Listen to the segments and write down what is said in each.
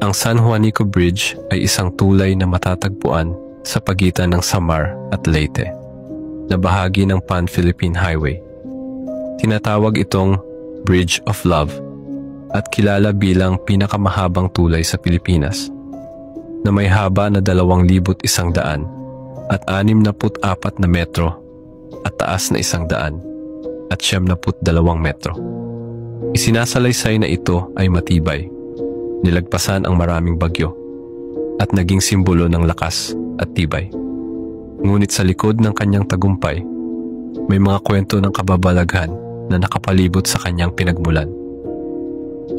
Ang San Juanico Bridge ay isang tulay na matatagpuan sa pagitan ng Samar at Leyte, na bahagi ng Pan-Philippine Highway. Tinatawag itong Bridge of Love at kilala bilang pinakamahabang tulay sa Pilipinas, na may haba na 2,100 at 64 na metro at taas na 100 at 72 metro. Isinasalaysay na ito ay matibay, nilagpasan ang maraming bagyo, at naging simbolo ng lakas at tibay. Ngunit sa likod ng kanyang tagumpay, may mga kwento ng kababalaghan na nakapalibot sa kanyang pinagmulan.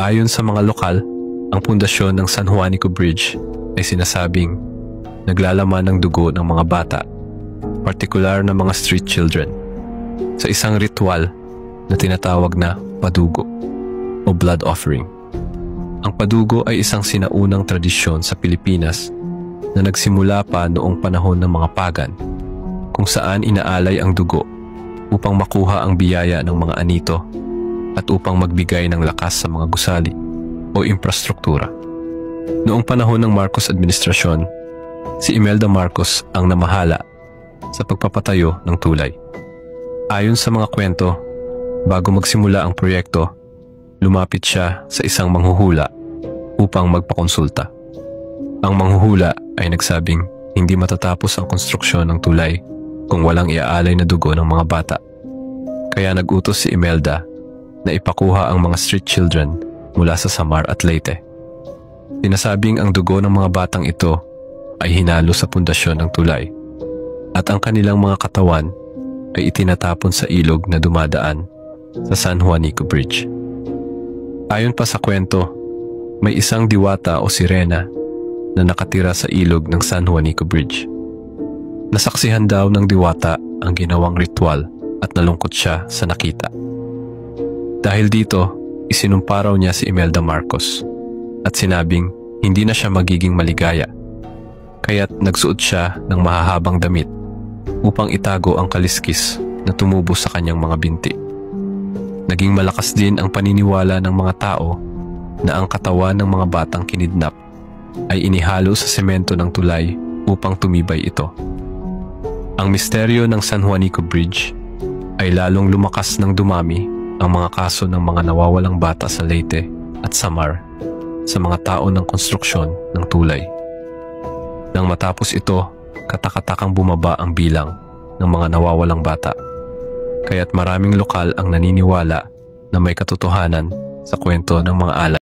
Ayon sa mga lokal, ang pundasyon ng San Juanico Bridge ay sinasabing naglalaman ng dugo ng mga bata, partikular na mga street children, sa isang ritual na tinatawag na padugo o blood offering. Ang padugo ay isang sinaunang tradisyon sa Pilipinas na nagsimula pa noong panahon ng mga pagan, kung saan inaalay ang dugo upang makuha ang biyaya ng mga anito at upang magbigay ng lakas sa mga gusali o infrastruktura. Noong panahon ng Marcos administrasyon, si Imelda Marcos ang namahala sa pagpapatayo ng tulay. Ayon sa mga kwento, bago magsimula ang proyekto, lumapit siya sa isang manghuhula upang magpakonsulta. Ang manghuhula ay nagsabing hindi matatapos ang konstruksyon ng tulay kung walang iaalay na dugo ng mga bata. Kaya nag-utos si Imelda na ipakuha ang mga street children mula sa Samar at Leyte. Sinasabing ang dugo ng mga batang ito ay hinalo sa pundasyon ng tulay at ang kanilang mga katawan ay itinatapon sa ilog na dumadaan sa San Juanico Bridge. Ayon pa sa kwento, may isang diwata o sirena na nakatira sa ilog ng San Juanico Bridge. Nasaksihan daw ng diwata ang ginawang ritual at nalungkot siya sa nakita. Dahil dito, isinumpa raw niya si Imelda Marcos at sinabing hindi na siya magiging maligaya, kaya't nagsuot siya ng mahahabang damit upang itago ang kaliskis na tumubo sa kanyang mga binti. Naging malakas din ang paniniwala ng mga tao na ang katawan ng mga batang kinidnap ay inihalo sa semento ng tulay upang tumibay ito. Ang misteryo ng San Juanico Bridge ay lalong lumakas ng dumami ang mga kaso ng mga nawawalang bata sa Leyte at Samar sa mga tao ng konstruksyon ng tulay. Nang matapos ito, katakatakang bumaba ang bilang ng mga nawawalang bata, kaya't maraming lokal ang naniniwala na may katotohanan sa kwento ng mga alay.